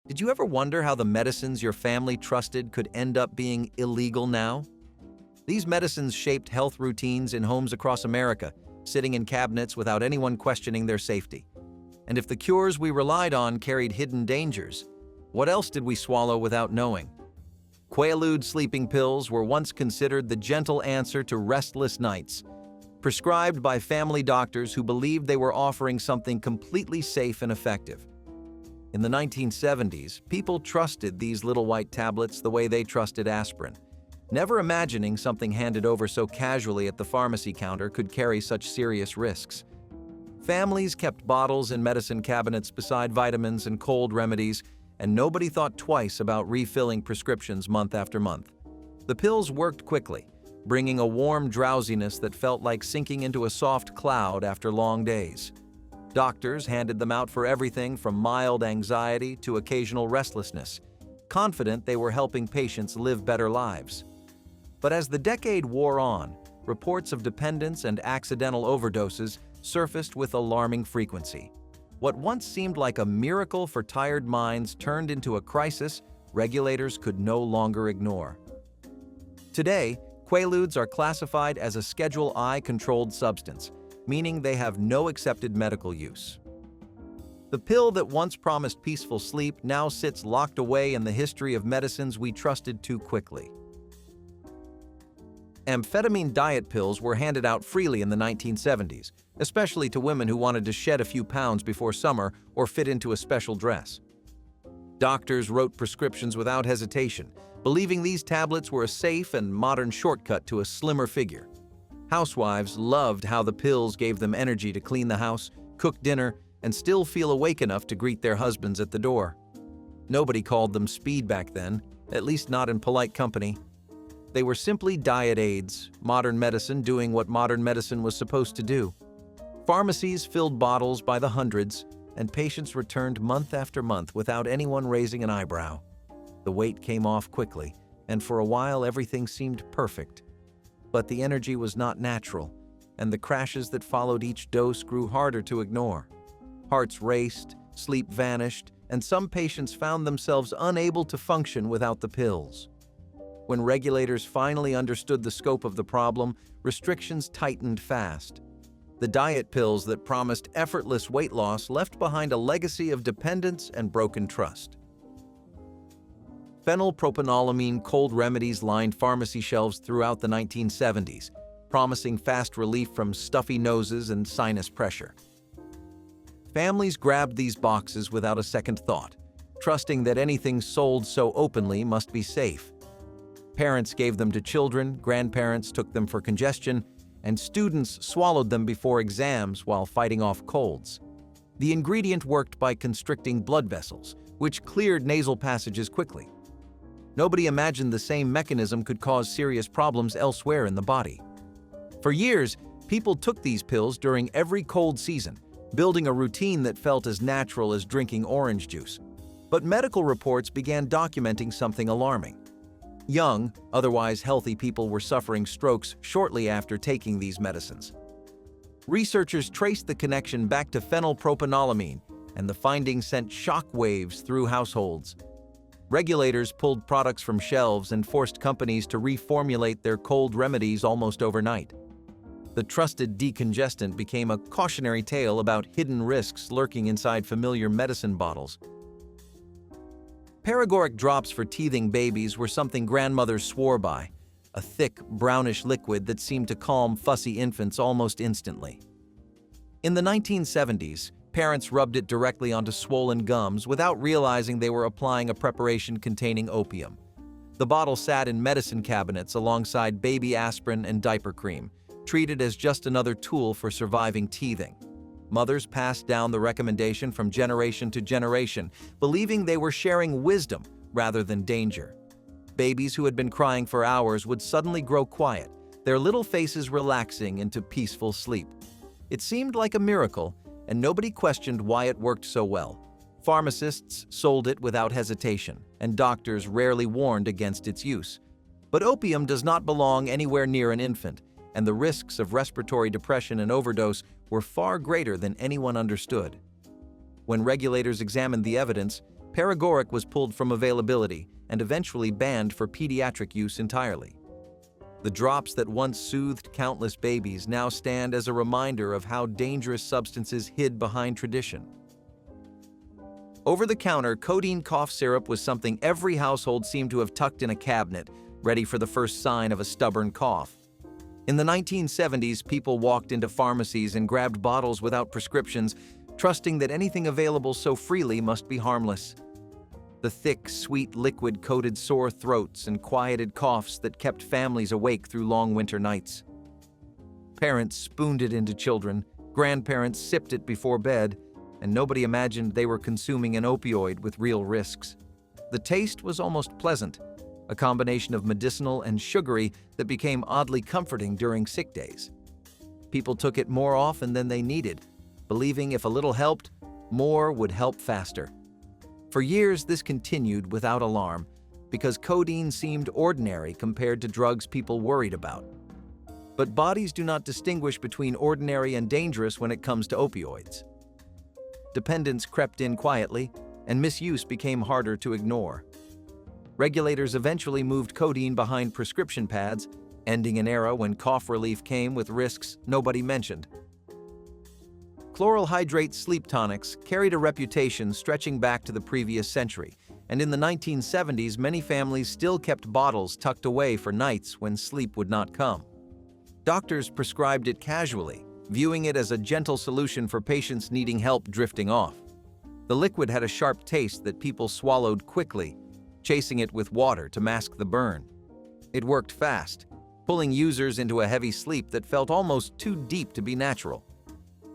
Did you ever wonder how the medicines your family trusted could end up being illegal now? These medicines shaped health routines in homes across America, sitting in cabinets without anyone questioning their safety. And if the cures we relied on carried hidden dangers, what else did we swallow without knowing? Quaalude sleeping pills were once considered the gentle answer to restless nights, prescribed by family doctors who believed they were offering something completely safe and effective. In the 1970s, people trusted these little white tablets the way they trusted aspirin, never imagining something handed over so casually at the pharmacy counter could carry such serious risks. Families kept bottles in medicine cabinets beside vitamins and cold remedies, and nobody thought twice about refilling prescriptions month after month. The pills worked quickly, bringing a warm drowsiness that felt like sinking into a soft cloud after long days. Doctors handed them out for everything from mild anxiety to occasional restlessness, confident they were helping patients live better lives. But as the decade wore on, reports of dependence and accidental overdoses surfaced with alarming frequency. What once seemed like a miracle for tired minds turned into a crisis regulators could no longer ignore. Today, Quaaludes are classified as a Schedule I controlled substance, meaning they have no accepted medical use. The pill that once promised peaceful sleep now sits locked away in the history of medicines we trusted too quickly. Amphetamine diet pills were handed out freely in the 1970s, especially to women who wanted to shed a few pounds before summer or fit into a special dress. Doctors wrote prescriptions without hesitation, believing these tablets were a safe and modern shortcut to a slimmer figure. Housewives loved how the pills gave them energy to clean the house, cook dinner, and still feel awake enough to greet their husbands at the door. Nobody called them speed back then, at least not in polite company. They were simply diet aids, modern medicine doing what modern medicine was supposed to do. Pharmacies filled bottles by the hundreds, and patients returned month after month without anyone raising an eyebrow. The weight came off quickly, and for a while everything seemed perfect. But the energy was not natural, and the crashes that followed each dose grew harder to ignore. Hearts raced, sleep vanished, and some patients found themselves unable to function without the pills. When regulators finally understood the scope of the problem, restrictions tightened fast. The diet pills that promised effortless weight loss left behind a legacy of dependence and broken trust. Phenylpropanolamine cold remedies lined pharmacy shelves throughout the 1970s, promising fast relief from stuffy noses and sinus pressure. Families grabbed these boxes without a second thought, trusting that anything sold so openly must be safe. Parents gave them to children, grandparents took them for congestion, and students swallowed them before exams while fighting off colds. The ingredient worked by constricting blood vessels, which cleared nasal passages quickly. Nobody imagined the same mechanism could cause serious problems elsewhere in the body. For years, people took these pills during every cold season, building a routine that felt as natural as drinking orange juice. But medical reports began documenting something alarming. Young, otherwise healthy people were suffering strokes shortly after taking these medicines. Researchers traced the connection back to phenylpropanolamine, and the findings sent shock waves through households. Regulators pulled products from shelves and forced companies to reformulate their cold remedies almost overnight. The trusted decongestant became a cautionary tale about hidden risks lurking inside familiar medicine bottles. Paregoric drops for teething babies were something grandmothers swore by, a thick, brownish liquid that seemed to calm fussy infants almost instantly. In the 1970s, parents rubbed it directly onto swollen gums without realizing they were applying a preparation containing opium. The bottle sat in medicine cabinets alongside baby aspirin and diaper cream, treated as just another tool for surviving teething. Mothers passed down the recommendation from generation to generation, believing they were sharing wisdom rather than danger. Babies who had been crying for hours would suddenly grow quiet, their little faces relaxing into peaceful sleep. It seemed like a miracle, and nobody questioned why it worked so well. Pharmacists sold it without hesitation, and doctors rarely warned against its use. But opium does not belong anywhere near an infant, and the risks of respiratory depression and overdose were far greater than anyone understood. When regulators examined the evidence, paregoric was pulled from availability and eventually banned for pediatric use entirely. The drops that once soothed countless babies now stand as a reminder of how dangerous substances hid behind tradition. Over-the-counter codeine cough syrup was something every household seemed to have tucked in a cabinet, ready for the first sign of a stubborn cough. In the 1970s, people walked into pharmacies and grabbed bottles without prescriptions, trusting that anything available so freely must be harmless. The thick, sweet liquid coated sore throats and quieted coughs that kept families awake through long winter nights. Parents spooned it into children, grandparents sipped it before bed, and nobody imagined they were consuming an opioid with real risks. The taste was almost pleasant, a combination of medicinal and sugary that became oddly comforting during sick days. People took it more often than they needed, believing if a little helped, more would help faster. For years, this continued without alarm, because codeine seemed ordinary compared to drugs people worried about. But bodies do not distinguish between ordinary and dangerous when it comes to opioids. Dependence crept in quietly, and misuse became harder to ignore. Regulators eventually moved codeine behind prescription pads, ending an era when cough relief came with risks nobody mentioned. Chloral hydrate sleep tonics carried a reputation stretching back to the previous century, and in the 1970s, many families still kept bottles tucked away for nights when sleep would not come. Doctors prescribed it casually, viewing it as a gentle solution for patients needing help drifting off. The liquid had a sharp taste that people swallowed quickly, chasing it with water to mask the burn. It worked fast, pulling users into a heavy sleep that felt almost too deep to be natural.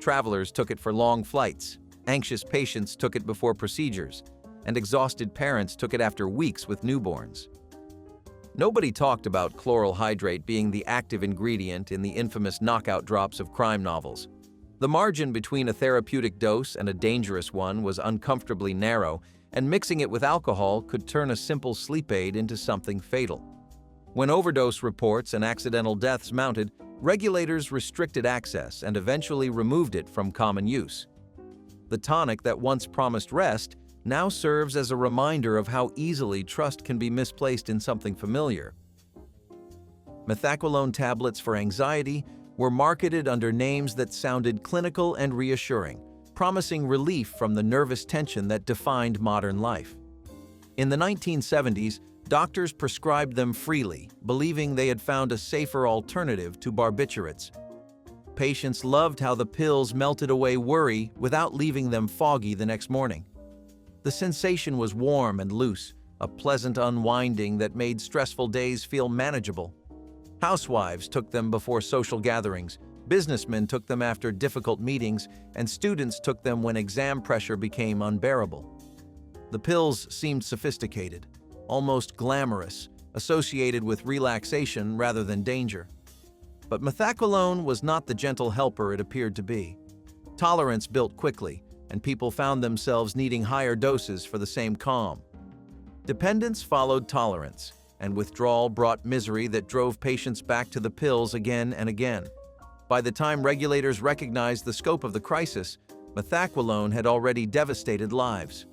Travelers took it for long flights, anxious patients took it before procedures, and exhausted parents took it after weeks with newborns. Nobody talked about chloral hydrate being the active ingredient in the infamous knockout drops of crime novels. The margin between a therapeutic dose and a dangerous one was uncomfortably narrow, and mixing it with alcohol could turn a simple sleep aid into something fatal. When overdose reports and accidental deaths mounted, regulators restricted access and eventually removed it from common use. The tonic that once promised rest now serves as a reminder of how easily trust can be misplaced in something familiar. Methaqualone tablets for anxiety were marketed under names that sounded clinical and reassuring, promising relief from the nervous tension that defined modern life. In the 1970s, doctors prescribed them freely, believing they had found a safer alternative to barbiturates. Patients loved how the pills melted away worry without leaving them foggy the next morning. The sensation was warm and loose, a pleasant unwinding that made stressful days feel manageable. Housewives took them before social gatherings, businessmen took them after difficult meetings, and students took them when exam pressure became unbearable. The pills seemed sophisticated, almost glamorous, associated with relaxation rather than danger. But methaqualone was not the gentle helper it appeared to be. Tolerance built quickly, and people found themselves needing higher doses for the same calm. Dependence followed tolerance, and withdrawal brought misery that drove patients back to the pills again and again. By the time regulators recognized the scope of the crisis, methaqualone had already devastated lives.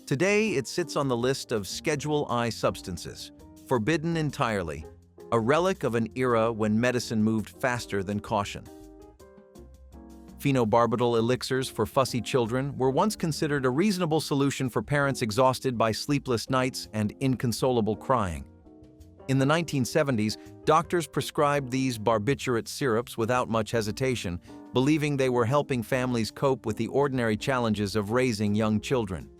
Today, it sits on the list of Schedule I substances, forbidden entirely, a relic of an era when medicine moved faster than caution. Phenobarbital elixirs for fussy children were once considered a reasonable solution for parents exhausted by sleepless nights and inconsolable crying. In the 1970s, doctors prescribed these barbiturate syrups without much hesitation, believing they were helping families cope with the ordinary challenges of raising young children.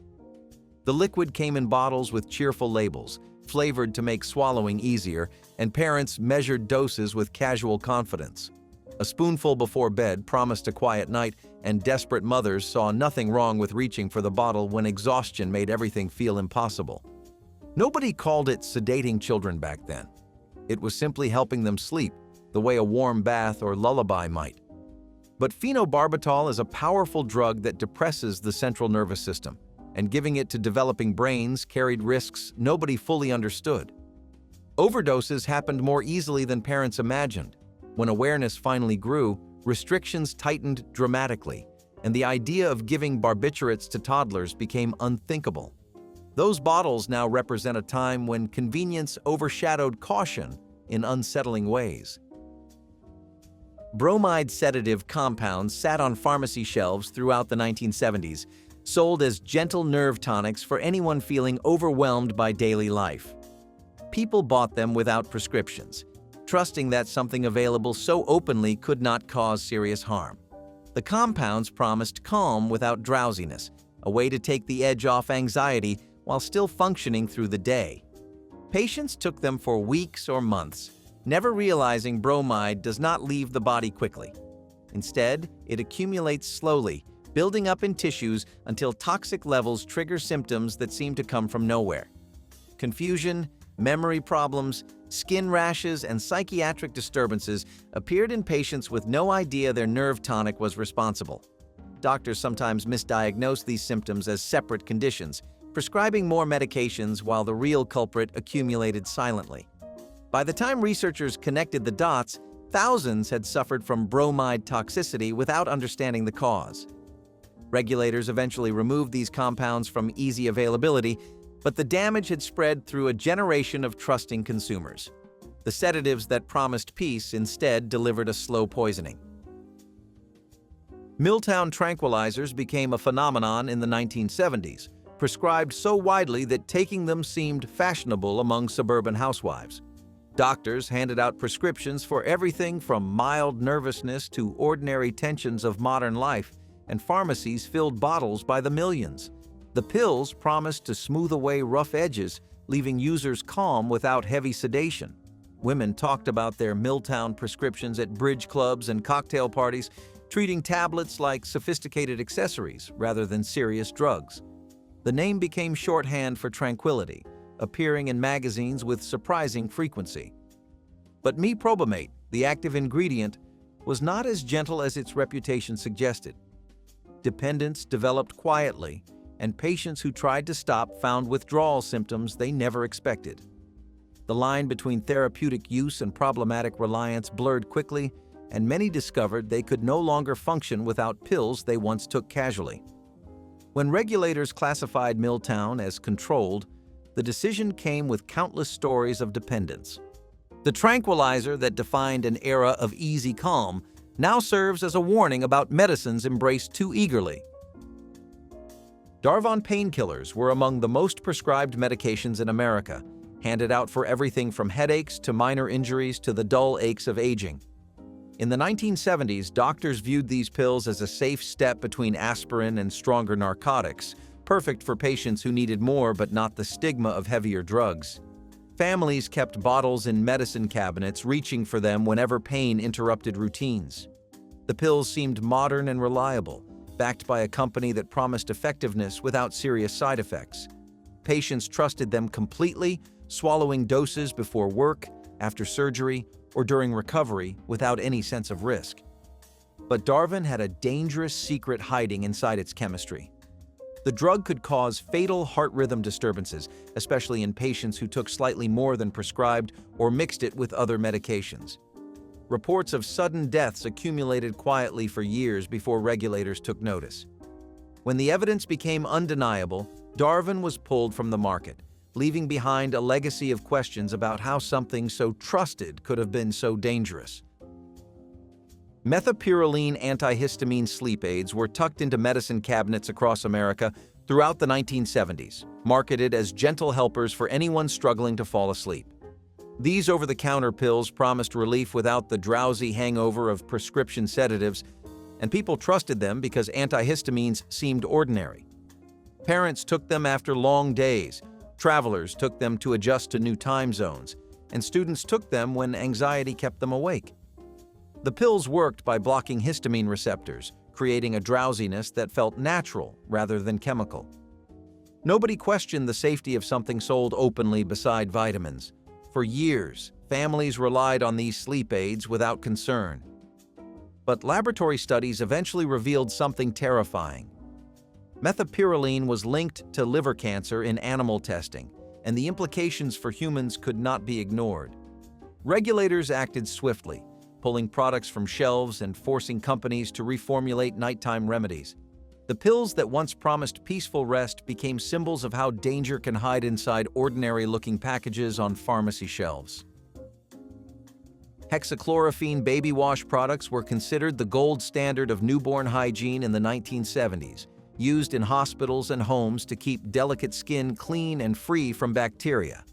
The liquid came in bottles with cheerful labels, flavored to make swallowing easier, and parents measured doses with casual confidence. A spoonful before bed promised a quiet night, and desperate mothers saw nothing wrong with reaching for the bottle when exhaustion made everything feel impossible. Nobody called it sedating children back then. It was simply helping them sleep, the way a warm bath or lullaby might. But phenobarbital is a powerful drug that depresses the central nervous system, and giving it to developing brains carried risks nobody fully understood. Overdoses happened more easily than parents imagined. When awareness finally grew, restrictions tightened dramatically, and the idea of giving barbiturates to toddlers became unthinkable. Those bottles now represent a time when convenience overshadowed caution in unsettling ways. Bromide sedative compounds sat on pharmacy shelves throughout the 1970s, sold as gentle nerve tonics for anyone feeling overwhelmed by daily life. People bought them without prescriptions, trusting that something available so openly could not cause serious harm. The compounds promised calm without drowsiness, a way to take the edge off anxiety while still functioning through the day. Patients took them for weeks or months, never realizing bromide does not leave the body quickly. Instead, it accumulates slowly, building up in tissues until toxic levels trigger symptoms that seem to come from nowhere. Confusion, memory problems, skin rashes, and psychiatric disturbances appeared in patients with no idea their nerve tonic was responsible. Doctors sometimes misdiagnose these symptoms as separate conditions, prescribing more medications while the real culprit accumulated silently. By the time researchers connected the dots, thousands had suffered from bromide toxicity without understanding the cause. Regulators eventually removed these compounds from easy availability, but the damage had spread through a generation of trusting consumers. The sedatives that promised peace instead delivered a slow poisoning. Miltown tranquilizers became a phenomenon in the 1970s, prescribed so widely that taking them seemed fashionable among suburban housewives. Doctors handed out prescriptions for everything from mild nervousness to ordinary tensions of modern life, and pharmacies filled bottles by the millions. The pills promised to smooth away rough edges, leaving users calm without heavy sedation. Women talked about their Miltown prescriptions at bridge clubs and cocktail parties, treating tablets like sophisticated accessories rather than serious drugs. The name became shorthand for tranquility, appearing in magazines with surprising frequency. But meprobamate, the active ingredient, was not as gentle as its reputation suggested. Dependence developed quietly, and patients who tried to stop found withdrawal symptoms they never expected. The line between therapeutic use and problematic reliance blurred quickly, and many discovered they could no longer function without pills they once took casually. When regulators classified Miltown as controlled, the decision came with countless stories of dependence. The tranquilizer that defined an era of easy calm now serves as a warning about medicines embraced too eagerly. Darvon painkillers were among the most prescribed medications in America, handed out for everything from headaches to minor injuries to the dull aches of aging. In the 1970s, doctors viewed these pills as a safe step between aspirin and stronger narcotics, perfect for patients who needed more but not the stigma of heavier drugs. Families kept bottles in medicine cabinets, reaching for them whenever pain interrupted routines. The pills seemed modern and reliable, backed by a company that promised effectiveness without serious side effects. Patients trusted them completely, swallowing doses before work, after surgery, or during recovery without any sense of risk. But Darvon had a dangerous secret hiding inside its chemistry. The drug could cause fatal heart rhythm disturbances, especially in patients who took slightly more than prescribed or mixed it with other medications. Reports of sudden deaths accumulated quietly for years before regulators took notice. When the evidence became undeniable, Darvon was pulled from the market, leaving behind a legacy of questions about how something so trusted could have been so dangerous. Methapyroline antihistamine sleep aids were tucked into medicine cabinets across America throughout the 1970s, marketed as gentle helpers for anyone struggling to fall asleep. These over-the-counter pills promised relief without the drowsy hangover of prescription sedatives, and people trusted them because antihistamines seemed ordinary. Parents took them after long days, travelers took them to adjust to new time zones, and students took them when anxiety kept them awake. The pills worked by blocking histamine receptors, creating a drowsiness that felt natural rather than chemical. Nobody questioned the safety of something sold openly beside vitamins. For years, families relied on these sleep aids without concern. But laboratory studies eventually revealed something terrifying. Methapyroline was linked to liver cancer in animal testing, and the implications for humans could not be ignored. Regulators acted swiftly, pulling products from shelves and forcing companies to reformulate nighttime remedies. The pills that once promised peaceful rest became symbols of how danger can hide inside ordinary-looking packages on pharmacy shelves. Hexachlorophene baby wash products were considered the gold standard of newborn hygiene in the 1970s, used in hospitals and homes to keep delicate skin clean and free from bacteria.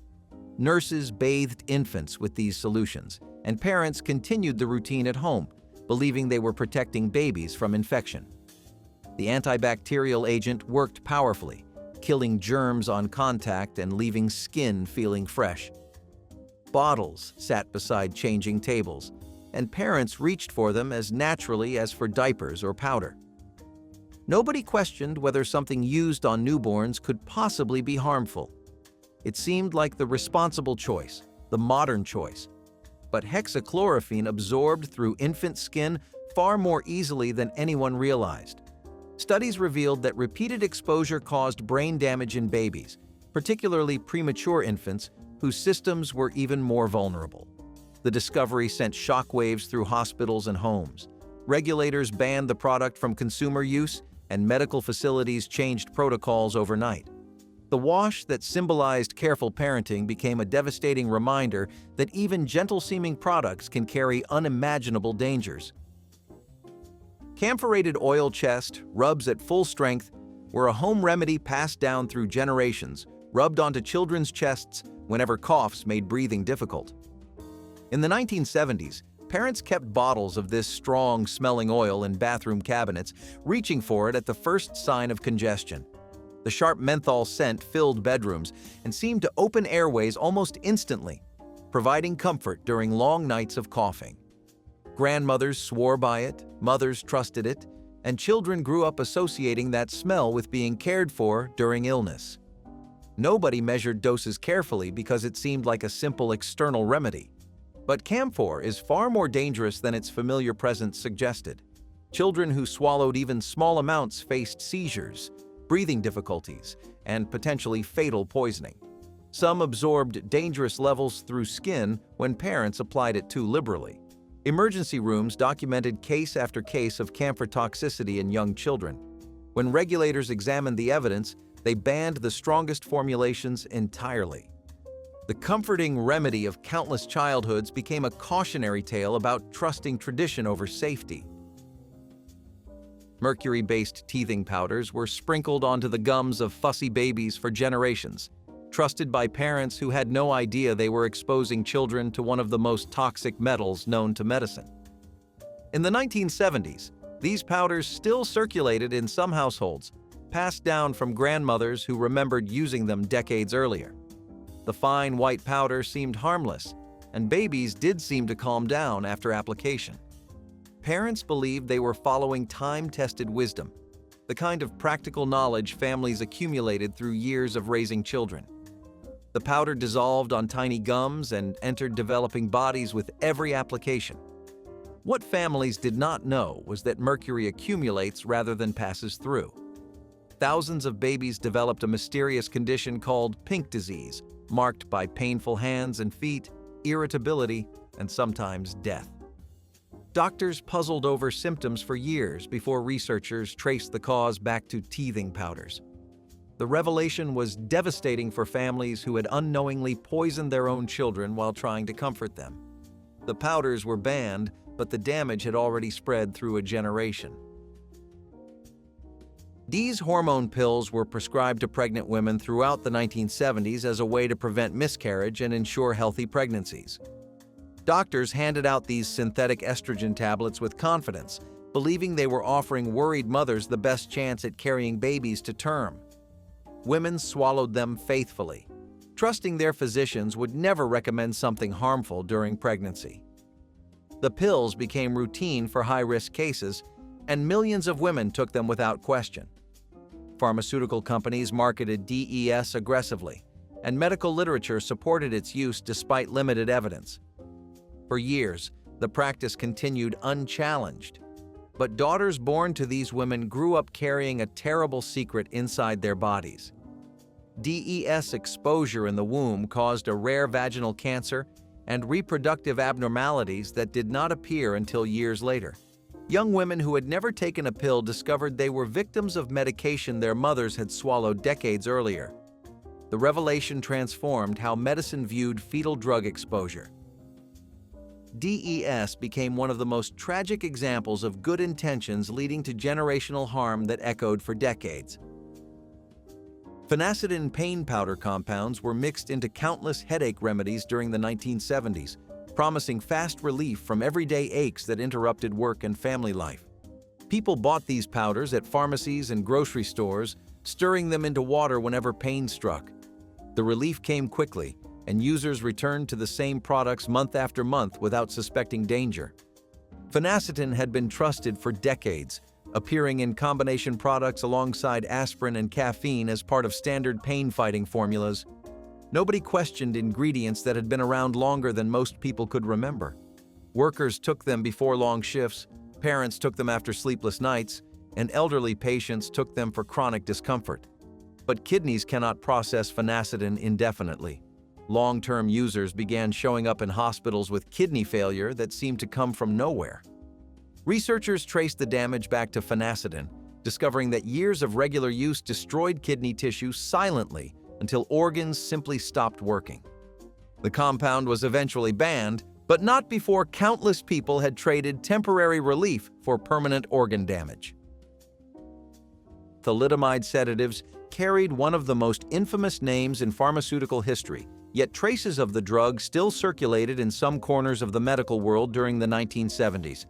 Nurses bathed infants with these solutions, and parents continued the routine at home, believing they were protecting babies from infection. The antibacterial agent worked powerfully, killing germs on contact and leaving skin feeling fresh. Bottles sat beside changing tables, and parents reached for them as naturally as for diapers or powder. Nobody questioned whether something used on newborns could possibly be harmful. It seemed like the responsible choice, the modern choice. But hexachlorophene absorbed through infant skin far more easily than anyone realized. Studies revealed that repeated exposure caused brain damage in babies, particularly premature infants, whose systems were even more vulnerable. The discovery sent shockwaves through hospitals and homes. Regulators banned the product from consumer use, and medical facilities changed protocols overnight. The wash that symbolized careful parenting became a devastating reminder that even gentle-seeming products can carry unimaginable dangers. Camphorated oil chest rubs at full strength were a home remedy passed down through generations, rubbed onto children's chests whenever coughs made breathing difficult. In the 1970s, parents kept bottles of this strong-smelling oil in bathroom cabinets, reaching for it at the first sign of congestion. The sharp menthol scent filled bedrooms and seemed to open airways almost instantly, providing comfort during long nights of coughing. Grandmothers swore by it, mothers trusted it, and children grew up associating that smell with being cared for during illness. Nobody measured doses carefully because it seemed like a simple external remedy. But camphor is far more dangerous than its familiar presence suggested. Children who swallowed even small amounts faced seizures, breathing difficulties, and potentially fatal poisoning. Some absorbed dangerous levels through skin when parents applied it too liberally. Emergency rooms documented case after case of camphor toxicity in young children. When regulators examined the evidence, they banned the strongest formulations entirely. The comforting remedy of countless childhoods became a cautionary tale about trusting tradition over safety. Mercury-based teething powders were sprinkled onto the gums of fussy babies for generations, trusted by parents who had no idea they were exposing children to one of the most toxic metals known to medicine. In the 1970s, these powders still circulated in some households, passed down from grandmothers who remembered using them decades earlier. The fine white powder seemed harmless, and babies did seem to calm down after application. Parents believed they were following time-tested wisdom, the kind of practical knowledge families accumulated through years of raising children. The powder dissolved on tiny gums and entered developing bodies with every application. What families did not know was that mercury accumulates rather than passes through. Thousands of babies developed a mysterious condition called pink disease, marked by painful hands and feet, irritability, and sometimes death. Doctors puzzled over symptoms for years before researchers traced the cause back to teething powders. The revelation was devastating for families who had unknowingly poisoned their own children while trying to comfort them. The powders were banned, but the damage had already spread through a generation. These hormone pills were prescribed to pregnant women throughout the 1970s as a way to prevent miscarriage and ensure healthy pregnancies. Doctors handed out these synthetic estrogen tablets with confidence, believing they were offering worried mothers the best chance at carrying babies to term. Women swallowed them faithfully, trusting their physicians would never recommend something harmful during pregnancy. The pills became routine for high-risk cases, and millions of women took them without question. Pharmaceutical companies marketed DES aggressively, and medical literature supported its use despite limited evidence. For years, the practice continued unchallenged, but daughters born to these women grew up carrying a terrible secret inside their bodies. DES exposure in the womb caused a rare vaginal cancer and reproductive abnormalities that did not appear until years later. Young women who had never taken a pill discovered they were victims of medication their mothers had swallowed decades earlier. The revelation transformed how medicine viewed fetal drug exposure. DES became one of the most tragic examples of good intentions leading to generational harm that echoed for decades. Phenacetin pain powder compounds were mixed into countless headache remedies during the 1970s, promising fast relief from everyday aches that interrupted work and family life. People bought these powders at pharmacies and grocery stores, stirring them into water whenever pain struck. The relief came quickly, and users returned to the same products month after month without suspecting danger. Phenacetin had been trusted for decades, appearing in combination products alongside aspirin and caffeine as part of standard pain-fighting formulas. Nobody questioned ingredients that had been around longer than most people could remember. Workers took them before long shifts, parents took them after sleepless nights, and elderly patients took them for chronic discomfort. But kidneys cannot process phenacetin indefinitely. Long-term users began showing up in hospitals with kidney failure that seemed to come from nowhere. Researchers traced the damage back to phenacetin, discovering that years of regular use destroyed kidney tissue silently until organs simply stopped working. The compound was eventually banned, but not before countless people had traded temporary relief for permanent organ damage. Thalidomide sedatives carried one of the most infamous names in pharmaceutical history, yet traces of the drug still circulated in some corners of the medical world during the 1970s.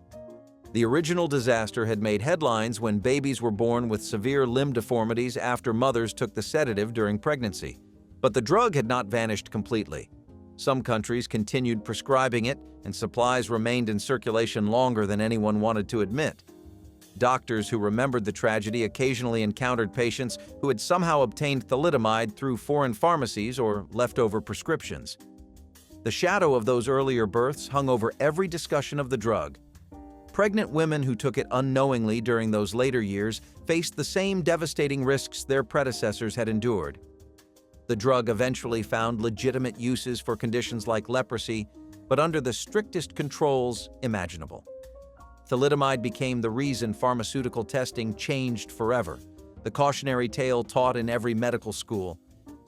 The original disaster had made headlines when babies were born with severe limb deformities after mothers took the sedative during pregnancy. But the drug had not vanished completely. Some countries continued prescribing it, and supplies remained in circulation longer than anyone wanted to admit. Doctors who remembered the tragedy occasionally encountered patients who had somehow obtained thalidomide through foreign pharmacies or leftover prescriptions. The shadow of those earlier births hung over every discussion of the drug. Pregnant women who took it unknowingly during those later years faced the same devastating risks their predecessors had endured. The drug eventually found legitimate uses for conditions like leprosy, but under the strictest controls imaginable. Thalidomide became the reason pharmaceutical testing changed forever, the cautionary tale taught in every medical school,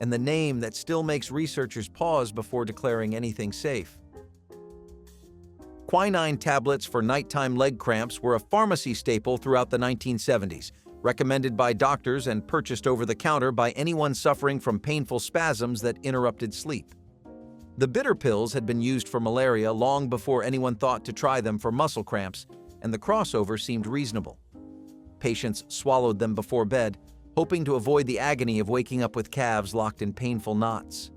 and the name that still makes researchers pause before declaring anything safe. Quinine tablets for nighttime leg cramps were a pharmacy staple throughout the 1970s, recommended by doctors and purchased over the counter by anyone suffering from painful spasms that interrupted sleep. The bitter pills had been used for malaria long before anyone thought to try them for muscle cramps, and the crossover seemed reasonable. Patients swallowed them before bed, hoping to avoid the agony of waking up with calves locked in painful knots.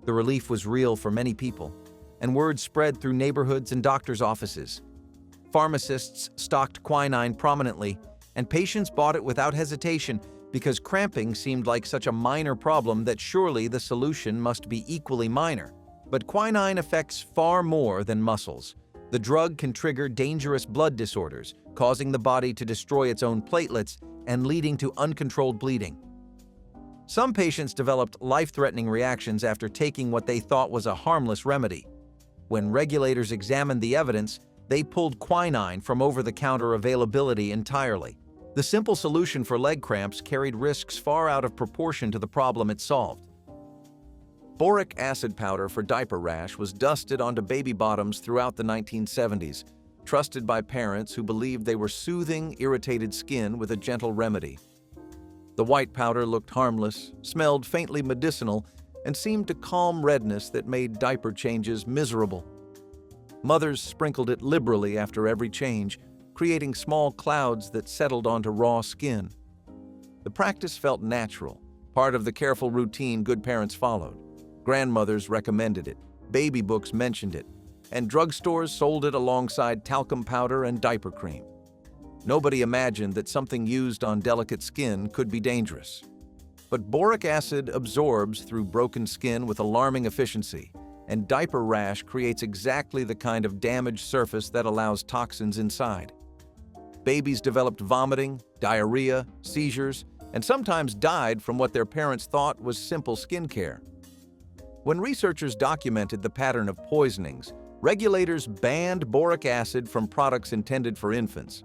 The relief was real for many people, and word spread through neighborhoods and doctors' offices. Pharmacists stocked quinine prominently, and patients bought it without hesitation because cramping seemed like such a minor problem that surely the solution must be equally minor. But quinine affects far more than muscles. The drug can trigger dangerous blood disorders, causing the body to destroy its own platelets and leading to uncontrolled bleeding. Some patients developed life-threatening reactions after taking what they thought was a harmless remedy. When regulators examined the evidence, they pulled quinine from over-the-counter availability entirely. The simple solution for leg cramps carried risks far out of proportion to the problem it solved. Boric acid powder for diaper rash was dusted onto baby bottoms throughout the 1970s, trusted by parents who believed they were soothing irritated skin with a gentle remedy. The white powder looked harmless, smelled faintly medicinal, and seemed to calm redness that made diaper changes miserable. Mothers sprinkled it liberally after every change, creating small clouds that settled onto raw skin. The practice felt natural, part of the careful routine good parents followed. Grandmothers recommended it, baby books mentioned it, and drugstores sold it alongside talcum powder and diaper cream. Nobody imagined that something used on delicate skin could be dangerous. But boric acid absorbs through broken skin with alarming efficiency, and diaper rash creates exactly the kind of damaged surface that allows toxins inside. Babies developed vomiting, diarrhea, seizures, and sometimes died from what their parents thought was simple skincare. When researchers documented the pattern of poisonings, Regulators banned boric acid from products intended for infants.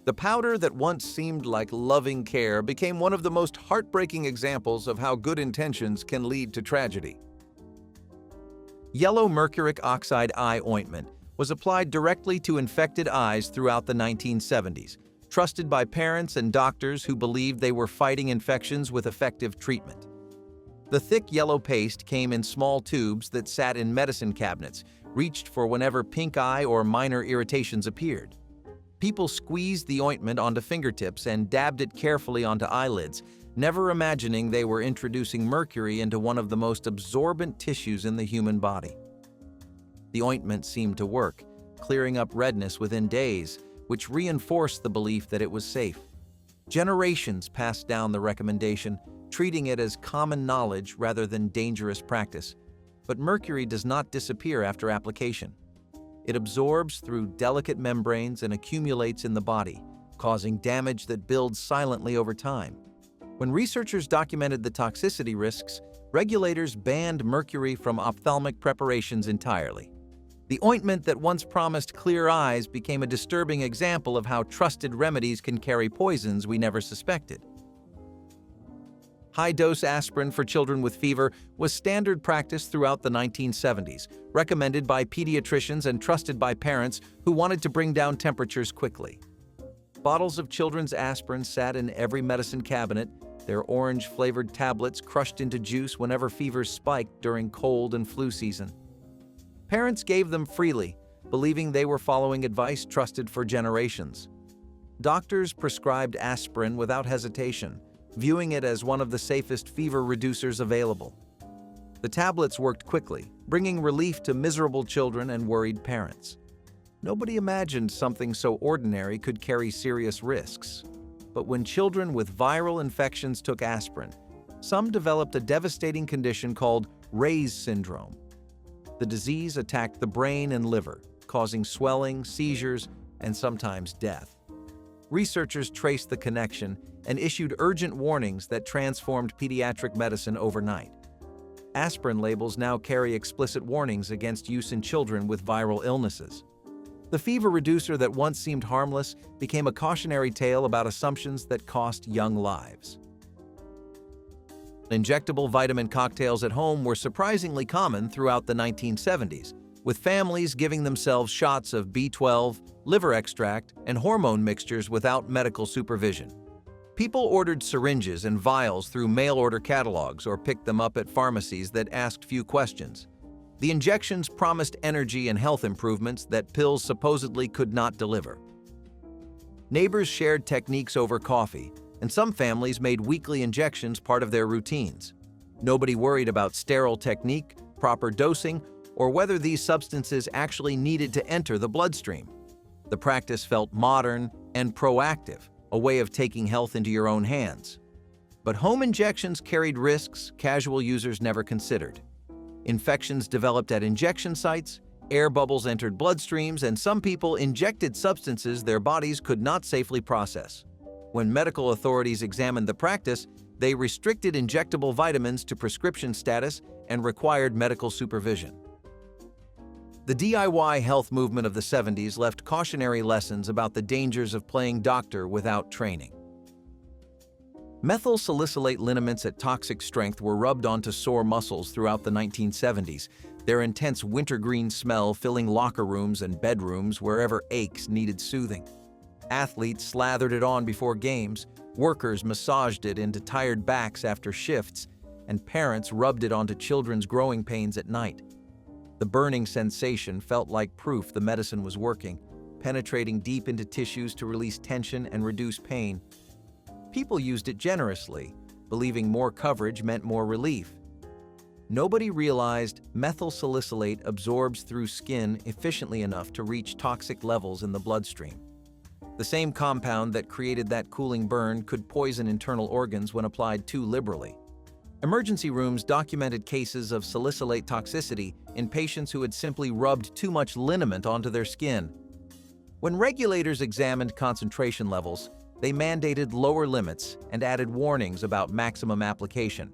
The powder that once seemed like loving care became one of the most heartbreaking examples of how good intentions can lead to tragedy. Yellow mercuric oxide eye ointment was applied directly to infected eyes throughout the 1970s, trusted by parents and doctors who believed they were fighting infections with effective treatment. The thick yellow paste came in small tubes that sat in medicine cabinets, reached for whenever pink eye or minor irritations appeared. People squeezed the ointment onto fingertips and dabbed it carefully onto eyelids, never imagining they were introducing mercury into one of the most absorbent tissues in the human body. The ointment seemed to work, clearing up redness within days, which reinforced the belief that it was safe. Generations passed down the recommendation, treating it as common knowledge rather than dangerous practice. But mercury does not disappear after application. It absorbs through delicate membranes and accumulates in the body, causing damage that builds silently over time. When researchers documented the toxicity risks, regulators banned mercury from ophthalmic preparations entirely. The ointment that once promised clear eyes became a disturbing example of how trusted remedies can carry poisons we never suspected. High-dose aspirin for children with fever was standard practice throughout the 1970s, recommended by pediatricians and trusted by parents who wanted to bring down temperatures quickly. Bottles of children's aspirin sat in every medicine cabinet, their orange-flavored tablets crushed into juice whenever fevers spiked during cold and flu season. Parents gave them freely, believing they were following advice trusted for generations. Doctors prescribed aspirin without hesitation, viewing it as one of the safest fever reducers available. The tablets worked quickly, bringing relief to miserable children and worried parents. Nobody imagined something so ordinary could carry serious risks. But when children with viral infections took aspirin, some developed a devastating condition called Reye's syndrome. The disease attacked the brain and liver, causing swelling, seizures, and sometimes death. Researchers traced the connection and issued urgent warnings that transformed pediatric medicine overnight. Aspirin labels now carry explicit warnings against use in children with viral illnesses. The fever reducer that once seemed harmless became a cautionary tale about assumptions that cost young lives. Injectable vitamin cocktails at home were surprisingly common throughout the 1970s, with families giving themselves shots of B12, liver extract, and hormone mixtures without medical supervision. People ordered syringes and vials through mail-order catalogs or picked them up at pharmacies that asked few questions. The injections promised energy and health improvements that pills supposedly could not deliver. Neighbors shared techniques over coffee, and some families made weekly injections part of their routines. Nobody worried about sterile technique, proper dosing, or whether these substances actually needed to enter the bloodstream. The practice felt modern and proactive, a way of taking health into your own hands. But home injections carried risks casual users never considered. Infections developed at injection sites, air bubbles entered bloodstreams, and some people injected substances their bodies could not safely process. When medical authorities examined the practice, they restricted injectable vitamins to prescription status and required medical supervision. The DIY health movement of the 70s left cautionary lessons about the dangers of playing doctor without training. Methyl salicylate liniments at toxic strength were rubbed onto sore muscles throughout the 1970s, their intense wintergreen smell filling locker rooms and bedrooms wherever aches needed soothing. Athletes slathered it on before games, workers massaged it into tired backs after shifts, and parents rubbed it onto children's growing pains at night. The burning sensation felt like proof the medicine was working, penetrating deep into tissues to release tension and reduce pain. People used it generously, believing more coverage meant more relief. Nobody realized methyl salicylate absorbs through skin efficiently enough to reach toxic levels in the bloodstream. The same compound that created that cooling burn could poison internal organs when applied too liberally. Emergency rooms documented cases of salicylate toxicity in patients who had simply rubbed too much liniment onto their skin. When regulators examined concentration levels, they mandated lower limits and added warnings about maximum application.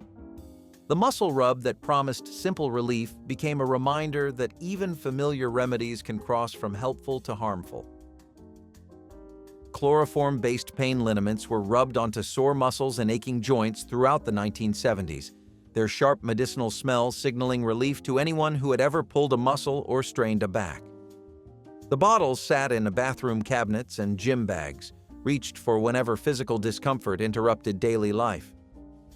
The muscle rub that promised simple relief became a reminder that even familiar remedies can cross from helpful to harmful. Chloroform-based pain liniments were rubbed onto sore muscles and aching joints throughout the 1970s, their sharp medicinal smell signaling relief to anyone who had ever pulled a muscle or strained a back. The bottles sat in bathroom cabinets and gym bags, reached for whenever physical discomfort interrupted daily life.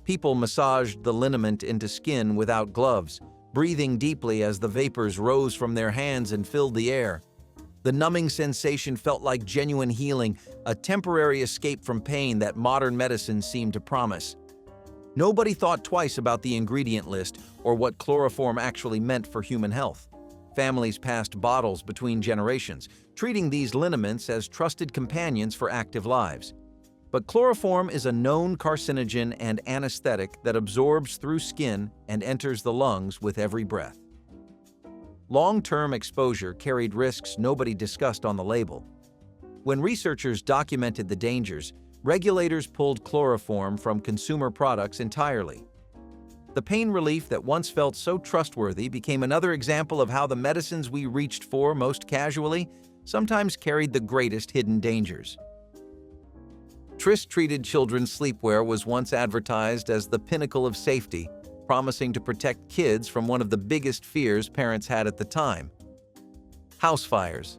People massaged the liniment into skin without gloves, breathing deeply as the vapors rose from their hands and filled the air. The numbing sensation felt like genuine healing, a temporary escape from pain that modern medicine seemed to promise. Nobody thought twice about the ingredient list or what chloroform actually meant for human health. Families passed bottles between generations, treating these liniments as trusted companions for active lives. But chloroform is a known carcinogen and anesthetic that absorbs through skin and enters the lungs with every breath. Long-term exposure carried risks nobody discussed on the label. When researchers documented the dangers, regulators pulled chloroform from consumer products entirely. The pain relief that once felt so trustworthy became another example of how the medicines we reached for most casually sometimes carried the greatest hidden dangers. Tris-treated children's sleepwear was once advertised as the pinnacle of safety, promising to protect kids from one of the biggest fears parents had at the time: house fires.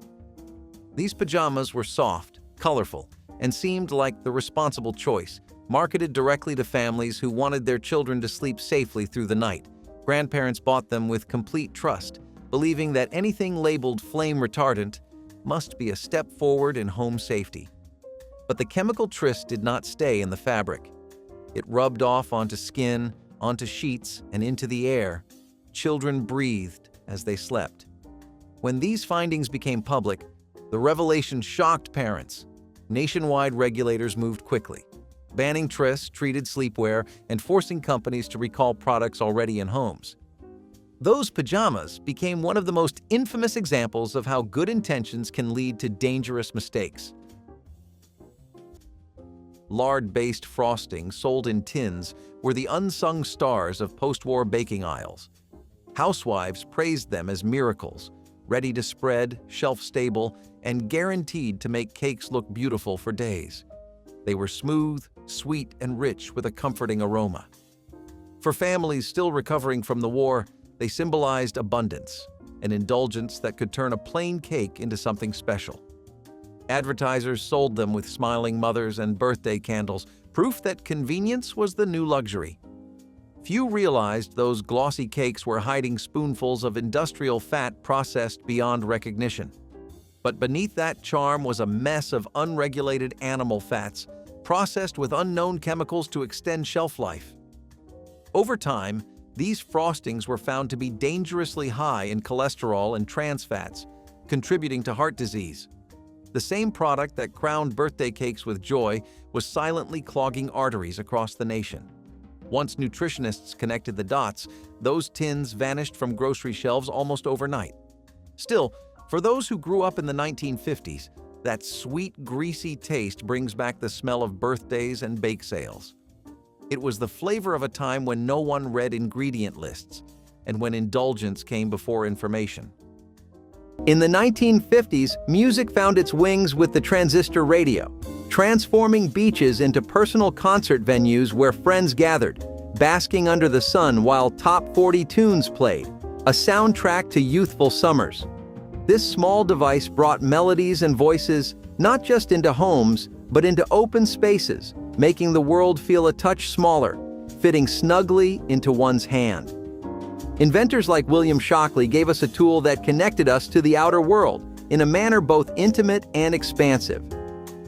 These pajamas were soft, colorful, and seemed like the responsible choice, marketed directly to families who wanted their children to sleep safely through the night. Grandparents bought them with complete trust, believing that anything labeled flame retardant must be a step forward in home safety. But the chemical tris did not stay in the fabric. It rubbed off onto skin, onto sheets, and into the air. Children breathed as they slept. When these findings became public, the revelation shocked parents. Nationwide regulators moved quickly, banning tris-treated sleepwear and forcing companies to recall products already in homes. Those pajamas became one of the most infamous examples of how good intentions can lead to dangerous mistakes. Lard-based frosting sold in tins were the unsung stars of post-war baking aisles. Housewives praised them as miracles, ready to spread, shelf-stable, and guaranteed to make cakes look beautiful for days. They were smooth, sweet, and rich with a comforting aroma. For families still recovering from the war, they symbolized abundance, an indulgence that could turn a plain cake into something special. Advertisers sold them with smiling mothers and birthday candles, proof that convenience was the new luxury. Few realized those glossy cakes were hiding spoonfuls of industrial fat processed beyond recognition. But beneath that charm was a mess of unregulated animal fats, processed with unknown chemicals to extend shelf life. Over time, these frostings were found to be dangerously high in cholesterol and trans fats, contributing to heart disease. The same product that crowned birthday cakes with joy was silently clogging arteries across the nation. Once nutritionists connected the dots, those tins vanished from grocery shelves almost overnight. Still, for those who grew up in the 1950s, that sweet, greasy taste brings back the smell of birthdays and bake sales. It was the flavor of a time when no one read ingredient lists and when indulgence came before information. In the 1950s, music found its wings with the transistor radio, transforming beaches into personal concert venues where friends gathered, basking under the sun while top 40 tunes played, a soundtrack to youthful summers. This small device brought melodies and voices not just into homes, but into open spaces, making the world feel a touch smaller, fitting snugly into one's hand. Inventors like William Shockley gave us a tool that connected us to the outer world in a manner both intimate and expansive.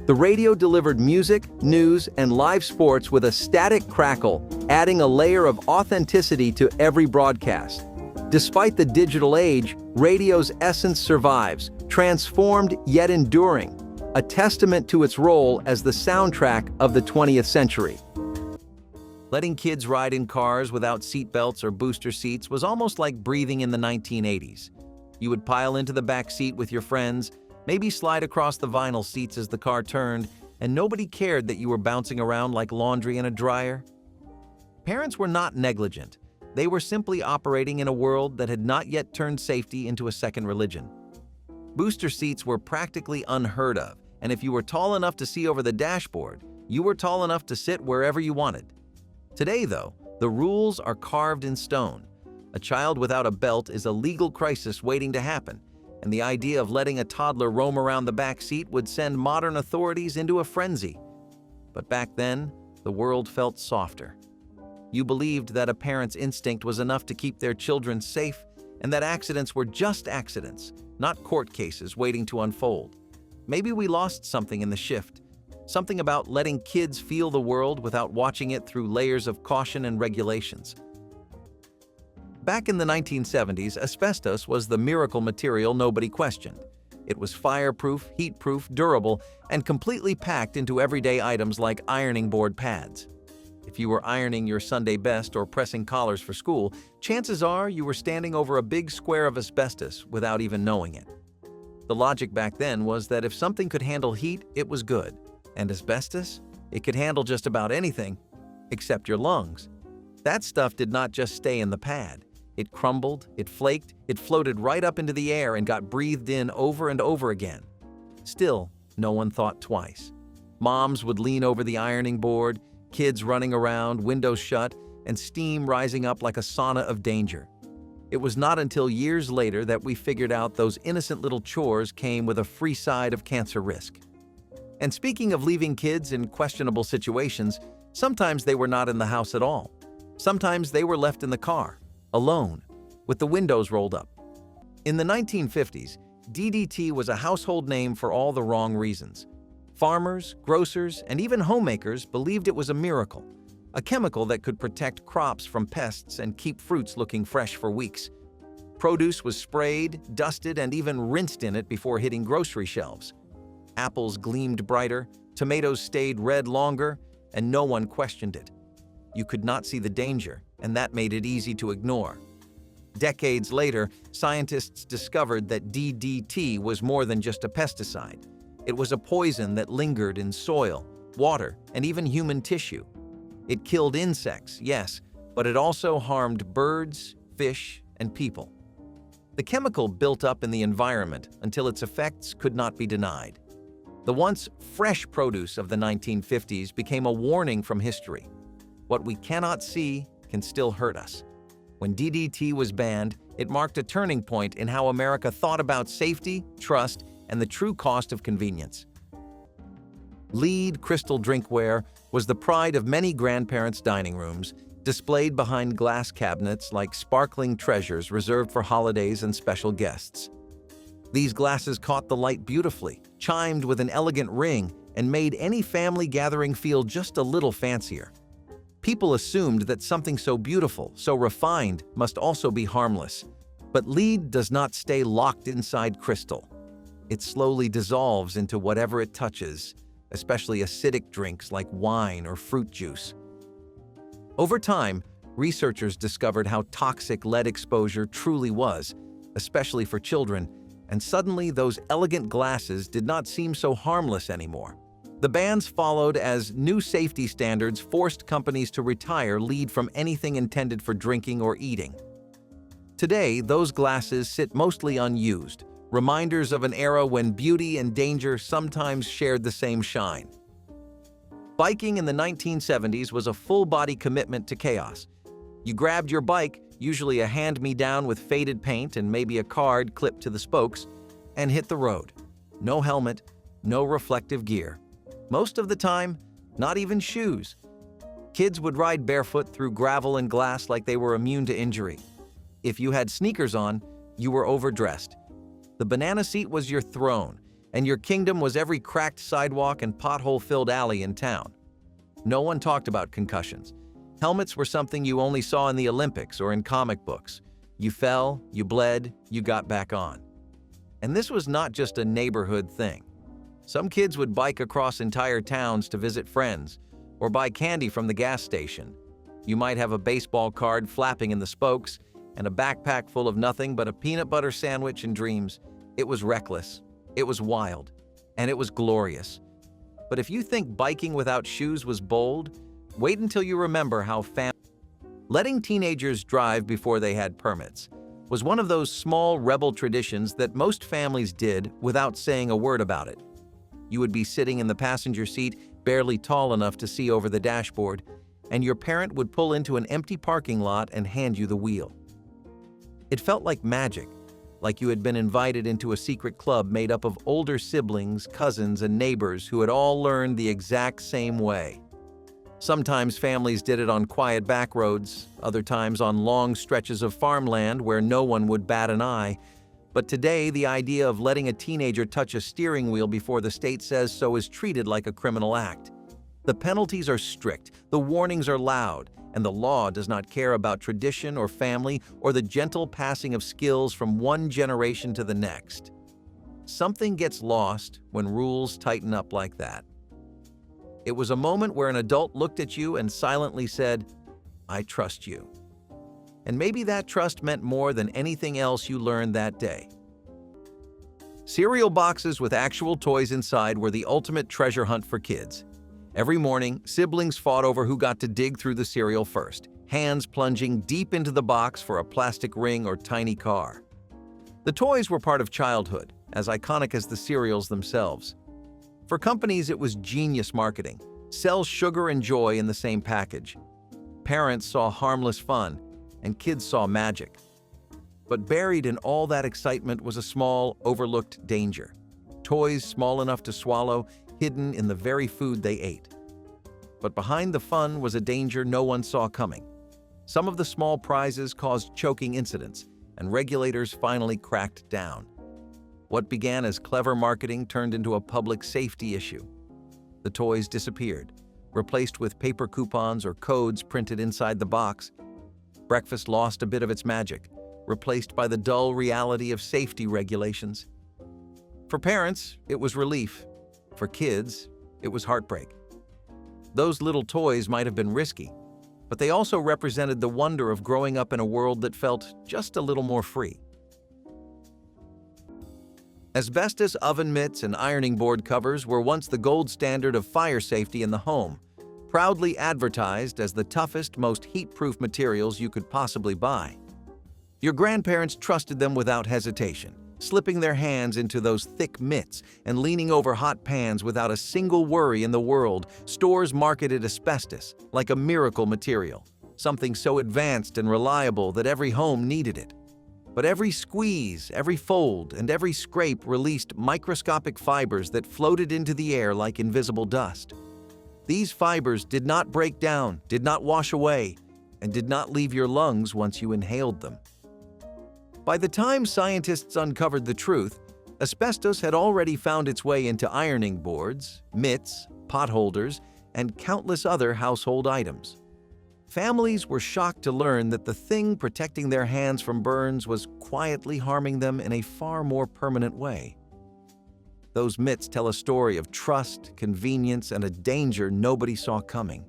The radio delivered music, news, and live sports with a static crackle, adding a layer of authenticity to every broadcast. Despite the digital age, radio's essence survives, transformed yet enduring, a testament to its role as the soundtrack of the 20th century. Letting kids ride in cars without seatbelts or booster seats was almost like breathing in the 1980s. You would pile into the back seat with your friends, maybe slide across the vinyl seats as the car turned, and nobody cared that you were bouncing around like laundry in a dryer. Parents were not negligent. They were simply operating in a world that had not yet turned safety into a second religion. Booster seats were practically unheard of, and if you were tall enough to see over the dashboard, you were tall enough to sit wherever you wanted. Today, though, the rules are carved in stone. A child without a belt is a legal crisis waiting to happen, and the idea of letting a toddler roam around the back seat would send modern authorities into a frenzy. But back then, the world felt softer. You believed that a parent's instinct was enough to keep their children safe, and that accidents were just accidents, not court cases waiting to unfold. Maybe we lost something in the shift, something about letting kids feel the world without watching it through layers of caution and regulations. Back in the 1970s, asbestos was the miracle material nobody questioned. It was fireproof, heat-proof, durable, and completely packed into everyday items like ironing board pads. If you were ironing your Sunday best or pressing collars for school, chances are you were standing over a big square of asbestos without even knowing it. The logic back then was that if something could handle heat, it was good. And asbestos? It could handle just about anything, except your lungs. That stuff did not just stay in the pad. It crumbled, it flaked, it floated right up into the air and got breathed in over and over again. Still, no one thought twice. Moms would lean over the ironing board, kids running around, windows shut, and steam rising up like a sauna of danger. It was not until years later that we figured out those innocent little chores came with a free side of cancer risk. And speaking of leaving kids in questionable situations, sometimes they were not in the house at all. Sometimes they were left in the car, alone, with the windows rolled up. In the 1950s, DDT was a household name for all the wrong reasons. Farmers, grocers, and even homemakers believed it was a miracle, a chemical that could protect crops from pests and keep fruits looking fresh for weeks. Produce was sprayed, dusted, and even rinsed in it before hitting grocery shelves. Apples gleamed brighter, tomatoes stayed red longer, and no one questioned it. You could not see the danger, and that made it easy to ignore. Decades later, scientists discovered that DDT was more than just a pesticide. It was a poison that lingered in soil, water, and even human tissue. It killed insects, yes, but it also harmed birds, fish, and people. The chemical built up in the environment until its effects could not be denied. The once fresh produce of the 1950s became a warning from history. What we cannot see can still hurt us. When DDT was banned, it marked a turning point in how America thought about safety, trust, and the true cost of convenience. Lead crystal drinkware was the pride of many grandparents' dining rooms, displayed behind glass cabinets like sparkling treasures reserved for holidays and special guests. These glasses caught the light beautifully, chimed with an elegant ring, and made any family gathering feel just a little fancier. People assumed that something so beautiful, so refined, must also be harmless. But lead does not stay locked inside crystal. It slowly dissolves into whatever it touches, especially acidic drinks like wine or fruit juice. Over time, researchers discovered how toxic lead exposure truly was, especially for children, and suddenly those elegant glasses did not seem so harmless anymore. The bans followed as new safety standards forced companies to retire lead from anything intended for drinking or eating. Today, those glasses sit mostly unused, reminders of an era when beauty and danger sometimes shared the same shine. Biking in the 1970s was a full-body commitment to chaos. You grabbed your bike, usually a hand-me-down with faded paint and maybe a card clipped to the spokes, and hit the road. No helmet, no reflective gear. Most of the time, not even shoes. Kids would ride barefoot through gravel and glass like they were immune to injury. If you had sneakers on, you were overdressed. The banana seat was your throne, and your kingdom was every cracked sidewalk and pothole-filled alley in town. No one talked about concussions. Helmets were something you only saw in the Olympics or in comic books. You fell, you bled, you got back on. And this was not just a neighborhood thing. Some kids would bike across entire towns to visit friends or buy candy from the gas station. You might have a baseball card flapping in the spokes and a backpack full of nothing but a peanut butter sandwich and dreams. It was reckless, it was wild, and it was glorious. But if you think biking without shoes was bold, wait until you remember how Letting teenagers drive before they had permits was one of those small rebel traditions that most families did without saying a word about it. You would be sitting in the passenger seat, barely tall enough to see over the dashboard, and your parent would pull into an empty parking lot and hand you the wheel. It felt like magic, like you had been invited into a secret club made up of older siblings, cousins, and neighbors who had all learned the exact same way. Sometimes families did it on quiet back roads, other times on long stretches of farmland where no one would bat an eye. But today, the idea of letting a teenager touch a steering wheel before the state says so is treated like a criminal act. The penalties are strict, the warnings are loud, and the law does not care about tradition or family or the gentle passing of skills from one generation to the next. Something gets lost when rules tighten up like that. It was a moment where an adult looked at you and silently said, "I trust you." And maybe that trust meant more than anything else you learned that day. Cereal boxes with actual toys inside were the ultimate treasure hunt for kids. Every morning, siblings fought over who got to dig through the cereal first, hands plunging deep into the box for a plastic ring or tiny car. The toys were part of childhood, as iconic as the cereals themselves. For companies, it was genius marketing. Sell sugar and joy in the same package. Parents saw harmless fun, and kids saw magic. But buried in all that excitement was a small, overlooked danger. Toys small enough to swallow, hidden in the very food they ate. But behind the fun was a danger no one saw coming. Some of the small prizes caused choking incidents, and regulators finally cracked down. What began as clever marketing turned into a public safety issue. The toys disappeared, replaced with paper coupons or codes printed inside the box. Breakfast lost a bit of its magic, replaced by the dull reality of safety regulations. For parents, it was relief. For kids, it was heartbreak. Those little toys might have been risky, but they also represented the wonder of growing up in a world that felt just a little more free. Asbestos oven mitts and ironing board covers were once the gold standard of fire safety in the home, proudly advertised as the toughest, most heat-proof materials you could possibly buy. Your grandparents trusted them without hesitation, slipping their hands into those thick mitts and leaning over hot pans without a single worry in the world. Stores marketed asbestos like a miracle material, something so advanced and reliable that every home needed it. But every squeeze, every fold, and every scrape released microscopic fibers that floated into the air like invisible dust. These fibers did not break down, did not wash away, and did not leave your lungs once you inhaled them. By the time scientists uncovered the truth, asbestos had already found its way into ironing boards, mitts, pot holders, and countless other household items. Families were shocked to learn that the thing protecting their hands from burns was quietly harming them in a far more permanent way. Those mitts tell a story of trust, convenience, and a danger nobody saw coming.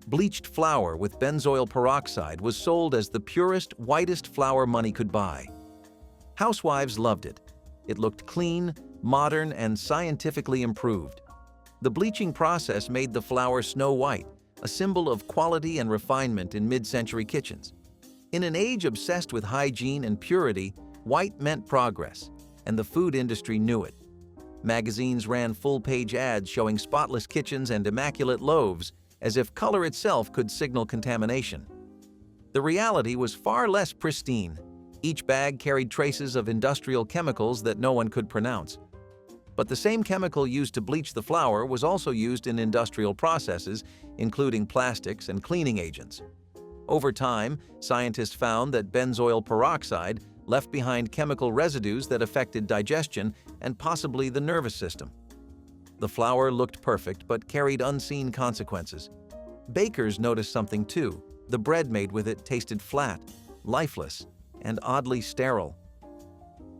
Bleached flour with benzoyl peroxide was sold as the purest, whitest flour money could buy. Housewives loved it. It looked clean, modern, and scientifically improved. The bleaching process made the flour snow white, a symbol of quality and refinement in mid-century kitchens. In an age obsessed with hygiene and purity, white meant progress, and the food industry knew it. Magazines ran full-page ads showing spotless kitchens and immaculate loaves, as if color itself could signal contamination. The reality was far less pristine. Each bag carried traces of industrial chemicals that no one could pronounce. But the same chemical used to bleach the flour was also used in industrial processes, including plastics and cleaning agents. Over time, scientists found that benzoyl peroxide left behind chemical residues that affected digestion and possibly the nervous system. The flour looked perfect but carried unseen consequences. Bakers noticed something too. The bread made with it tasted flat, lifeless, and oddly sterile.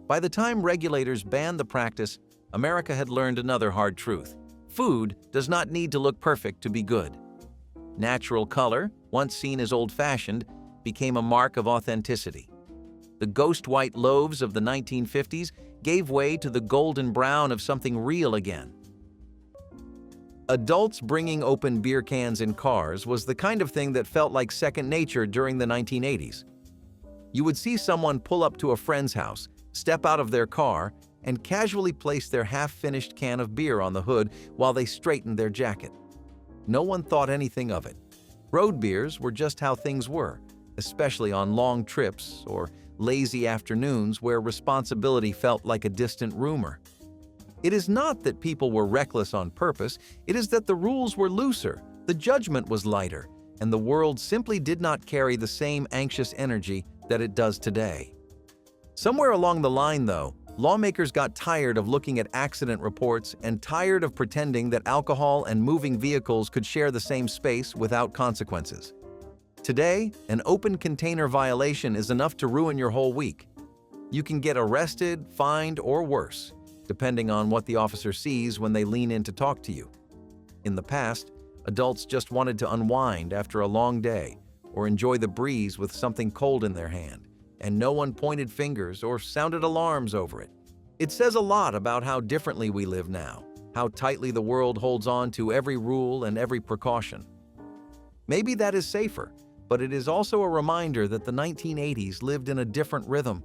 By the time regulators banned the practice, America had learned another hard truth. Food does not need to look perfect to be good. Natural color, once seen as old-fashioned, became a mark of authenticity. The ghost white loaves of the 1950s gave way to the golden brown of something real again. Adults bringing open beer cans in cars was the kind of thing that felt like second nature during the 1980s. You would see someone pull up to a friend's house, step out of their car, and casually place their half-finished can of beer on the hood while they straightened their jacket. No one thought anything of it. Road beers were just how things were, especially on long trips or lazy afternoons where responsibility felt like a distant rumor. It is not that people were reckless on purpose, it is that the rules were looser, the judgment was lighter, and the world simply did not carry the same anxious energy that it does today. Somewhere along the line, though, lawmakers got tired of looking at accident reports and tired of pretending that alcohol and moving vehicles could share the same space without consequences. Today, an open container violation is enough to ruin your whole week. You can get arrested, fined, or worse, depending on what the officer sees when they lean in to talk to you. In the past, adults just wanted to unwind after a long day or enjoy the breeze with something cold in their hand, and no one pointed fingers or sounded alarms over it. It says a lot about how differently we live now, how tightly the world holds on to every rule and every precaution. Maybe that is safer, but it is also a reminder that the 1980s lived in a different rhythm,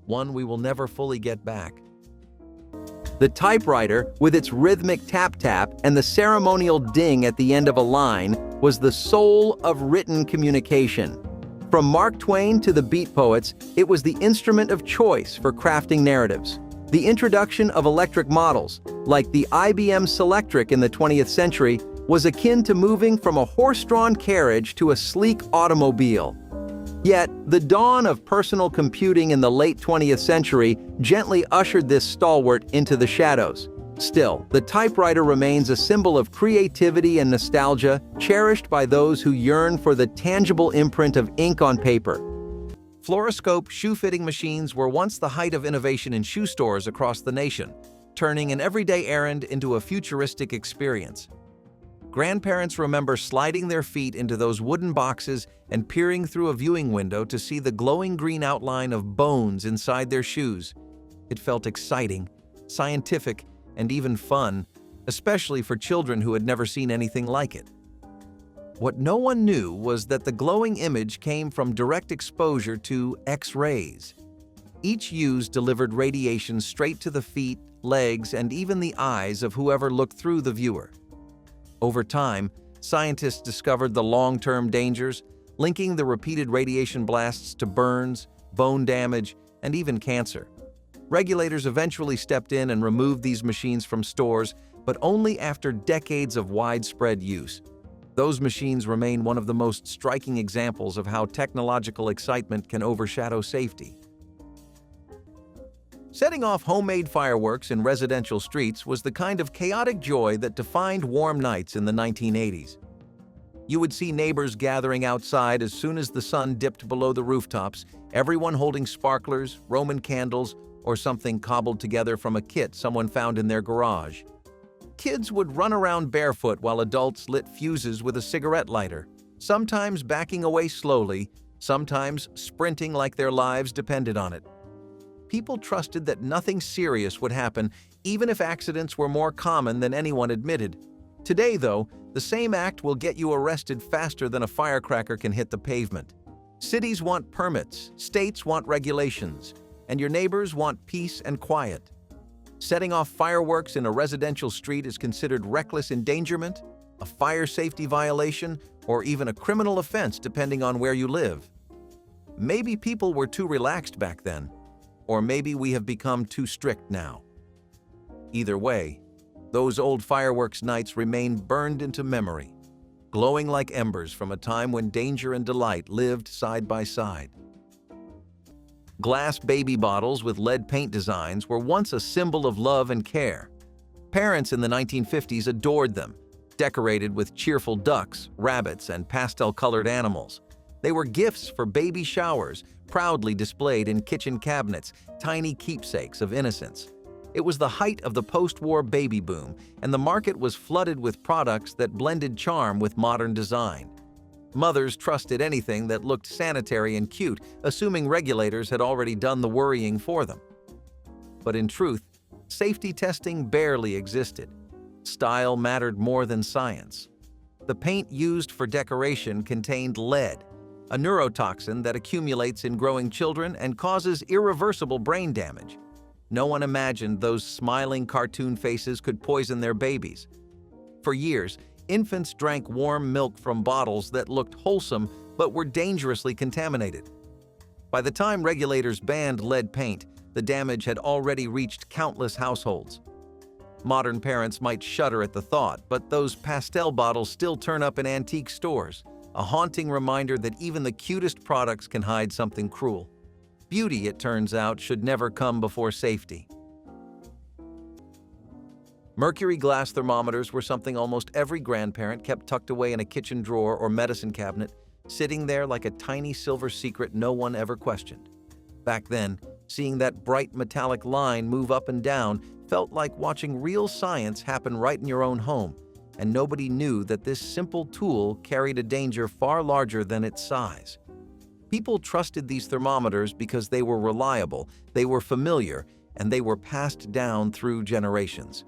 one we will never fully get back. The typewriter, with its rhythmic tap-tap and the ceremonial ding at the end of a line, was the soul of written communication. From Mark Twain to the Beat Poets, it was the instrument of choice for crafting narratives. The introduction of electric models, like the IBM Selectric in the 20th century, was akin to moving from a horse-drawn carriage to a sleek automobile. Yet, the dawn of personal computing in the late 20th century gently ushered this stalwart into the shadows. Still, the typewriter remains a symbol of creativity and nostalgia, cherished by those who yearn for the tangible imprint of ink on paper. Fluoroscope shoe-fitting machines were once the height of innovation in shoe stores across the nation, turning an everyday errand into a futuristic experience. Grandparents remember sliding their feet into those wooden boxes and peering through a viewing window to see the glowing green outline of bones inside their shoes. It felt exciting, scientific, and even fun, especially for children who had never seen anything like it. What no one knew was that the glowing image came from direct exposure to X-rays. Each use delivered radiation straight to the feet, legs, and even the eyes of whoever looked through the viewer. Over time, scientists discovered the long-term dangers, linking the repeated radiation blasts to burns, bone damage, and even cancer. Regulators eventually stepped in and removed these machines from stores, but only after decades of widespread use. Those machines remain one of the most striking examples of how technological excitement can overshadow safety. Setting off homemade fireworks in residential streets was the kind of chaotic joy that defined warm nights in the 1980s. You would see neighbors gathering outside as soon as the sun dipped below the rooftops, everyone holding sparklers, Roman candles, or something cobbled together from a kit someone found in their garage. Kids would run around barefoot while adults lit fuses with a cigarette lighter, sometimes backing away slowly, sometimes sprinting like their lives depended on it. People trusted that nothing serious would happen, even if accidents were more common than anyone admitted. Today, though, the same act will get you arrested faster than a firecracker can hit the pavement. Cities want permits, states want regulations, and your neighbors want peace and quiet. Setting off fireworks in a residential street is considered reckless endangerment, a fire safety violation, or even a criminal offense depending on where you live. Maybe people were too relaxed back then. Or maybe we have become too strict now. Either way, those old fireworks nights remain burned into memory, glowing like embers from a time when danger and delight lived side by side. Glass baby bottles with lead paint designs were once a symbol of love and care. Parents in the 1950s adored them, decorated with cheerful ducks, rabbits, and pastel-colored animals. They were gifts for baby showers, proudly displayed in kitchen cabinets, tiny keepsakes of innocence. It was the height of the post-war baby boom, and the market was flooded with products that blended charm with modern design. Mothers trusted anything that looked sanitary and cute, assuming regulators had already done the worrying for them. But in truth, safety testing barely existed. Style mattered more than science. The paint used for decoration contained lead, a neurotoxin that accumulates in growing children and causes irreversible brain damage. No one imagined those smiling cartoon faces could poison their babies. For years, infants drank warm milk from bottles that looked wholesome but were dangerously contaminated. By the time regulators banned lead paint, the damage had already reached countless households. Modern parents might shudder at the thought, but those pastel bottles still turn up in antique stores, a haunting reminder that even the cutest products can hide something cruel. Beauty, it turns out, should never come before safety. Mercury glass thermometers were something almost every grandparent kept tucked away in a kitchen drawer or medicine cabinet, sitting there like a tiny silver secret no one ever questioned. Back then, seeing that bright metallic line move up and down felt like watching real science happen right in your own home, and nobody knew that this simple tool carried a danger far larger than its size. People trusted these thermometers because they were reliable, they were familiar, and they were passed down through generations.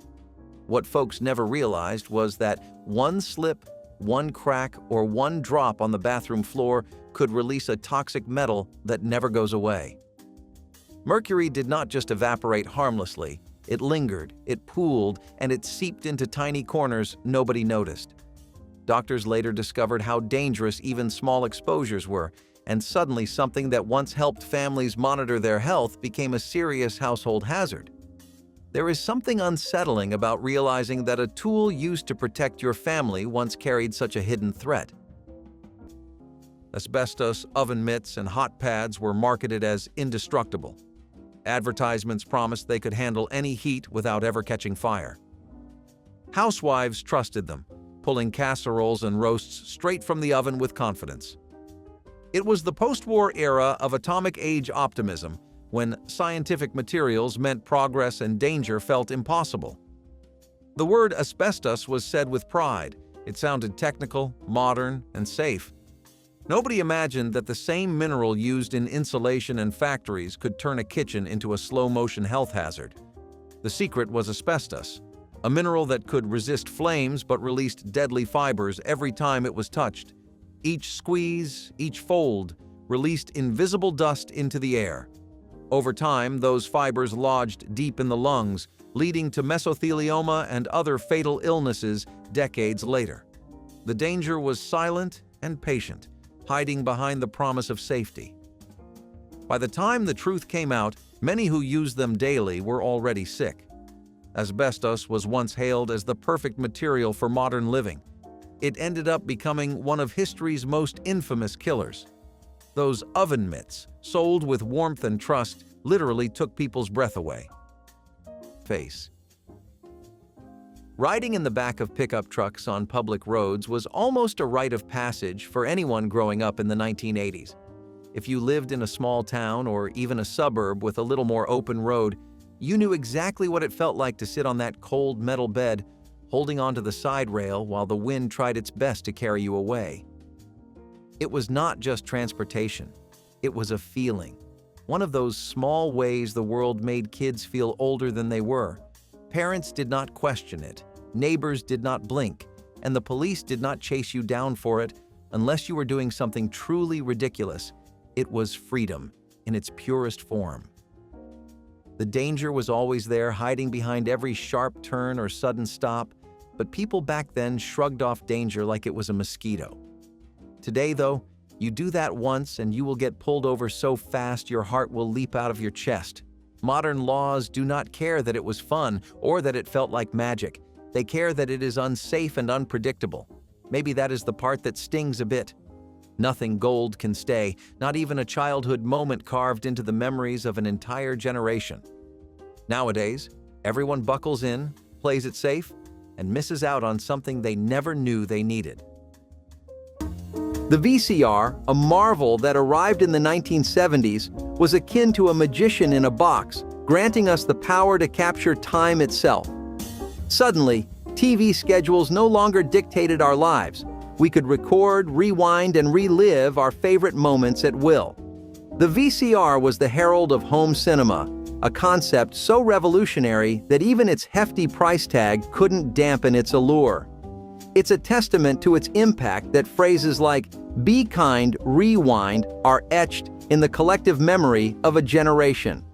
What folks never realized was that one slip, one crack, or one drop on the bathroom floor could release a toxic metal that never goes away. Mercury did not just evaporate harmlessly. It lingered, it pooled, and it seeped into tiny corners nobody noticed. Doctors later discovered how dangerous even small exposures were, and suddenly something that once helped families monitor their health became a serious household hazard. There is something unsettling about realizing that a tool used to protect your family once carried such a hidden threat. Asbestos, oven mitts, and hot pads were marketed as indestructible. Advertisements promised they could handle any heat without ever catching fire. Housewives trusted them, pulling casseroles and roasts straight from the oven with confidence. It was the post-war era of atomic age optimism, when scientific materials meant progress and danger felt impossible. The word asbestos was said with pride. It sounded technical, modern, and safe. Nobody imagined that the same mineral used in insulation and factories could turn a kitchen into a slow-motion health hazard. The secret was asbestos, a mineral that could resist flames but released deadly fibers every time it was touched. Each squeeze, each fold, released invisible dust into the air. Over time, those fibers lodged deep in the lungs, leading to mesothelioma and other fatal illnesses decades later. The danger was silent and patient, hiding behind the promise of safety. By the time the truth came out, many who used them daily were already sick. Asbestos was once hailed as the perfect material for modern living. It ended up becoming one of history's most infamous killers. Those oven mitts, sold with warmth and trust, literally took people's breath away. Face. Riding in the back of pickup trucks on public roads was almost a rite of passage for anyone growing up in the 1980s. If you lived in a small town or even a suburb with a little more open road, you knew exactly what it felt like to sit on that cold metal bed, holding onto the side rail while the wind tried its best to carry you away. It was not just transportation. It was a feeling. One of those small ways the world made kids feel older than they were. Parents did not question it. Neighbors did not blink, and the police did not chase you down for it unless you were doing something truly ridiculous. It was freedom in its purest form. The danger was always there, hiding behind every sharp turn or sudden stop, but people back then shrugged off danger like it was a mosquito. Today, though, you do that once and you will get pulled over so fast your heart will leap out of your chest. Modern laws do not care that it was fun or that it felt like magic. They care that it is unsafe and unpredictable. Maybe that is the part that stings a bit. Nothing gold can stay, not even a childhood moment carved into the memories of an entire generation. Nowadays, everyone buckles in, plays it safe, and misses out on something they never knew they needed. The VCR, a marvel that arrived in the 1970s, was akin to a magician in a box, granting us the power to capture time itself. Suddenly, TV schedules no longer dictated our lives. We could record, rewind, and relive our favorite moments at will. The VCR was the herald of home cinema, a concept so revolutionary that even its hefty price tag couldn't dampen its allure. It's a testament to its impact that phrases like "be kind, rewind" are etched in the collective memory of a generation.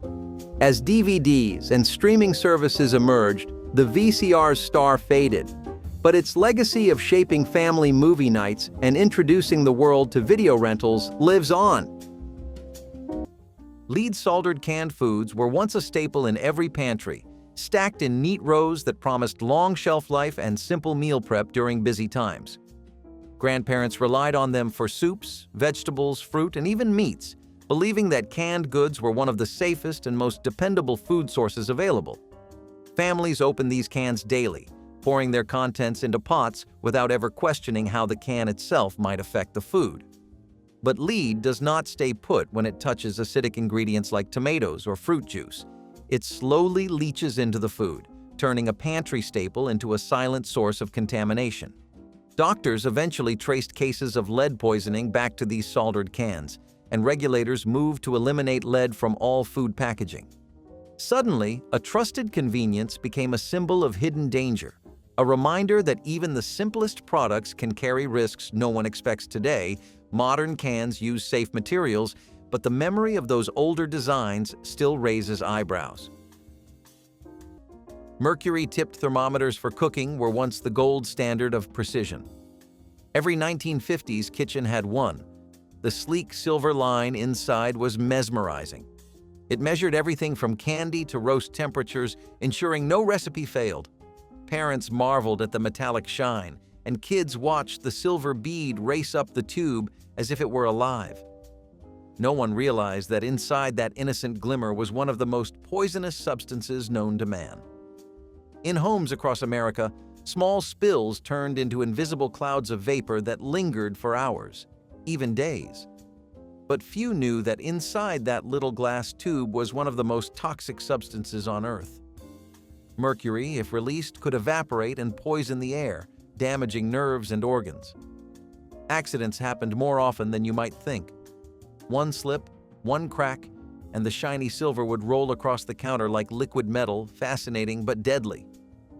As DVDs and streaming services emerged, the VCR's star faded, but its legacy of shaping family movie nights and introducing the world to video rentals lives on. Lead-soldered canned foods were once a staple in every pantry, stacked in neat rows that promised long shelf life and simple meal prep during busy times. Grandparents relied on them for soups, vegetables, fruit, and even meats, believing that canned goods were one of the safest and most dependable food sources available. Families opened these cans daily, pouring their contents into pots without ever questioning how the can itself might affect the food. But lead does not stay put when it touches acidic ingredients like tomatoes or fruit juice. It slowly leaches into the food, turning a pantry staple into a silent source of contamination. Doctors eventually traced cases of lead poisoning back to these soldered cans, and regulators moved to eliminate lead from all food packaging. Suddenly, a trusted convenience became a symbol of hidden danger, a reminder that even the simplest products can carry risks no one expects today. Modern cans use safe materials, but the memory of those older designs still raises eyebrows. Mercury-tipped thermometers for cooking were once the gold standard of precision. Every 1950s kitchen had one. The sleek silver line inside was mesmerizing. It measured everything from candy to roast temperatures, ensuring no recipe failed. Parents marveled at the metallic shine, and kids watched the silver bead race up the tube as if it were alive. No one realized that inside that innocent glimmer was one of the most poisonous substances known to man. In homes across America, small spills turned into invisible clouds of vapor that lingered for hours, even days. But few knew that inside that little glass tube was one of the most toxic substances on Earth. Mercury, if released, could evaporate and poison the air, damaging nerves and organs. Accidents happened more often than you might think. One slip, one crack, and the shiny silver would roll across the counter like liquid metal, fascinating but deadly.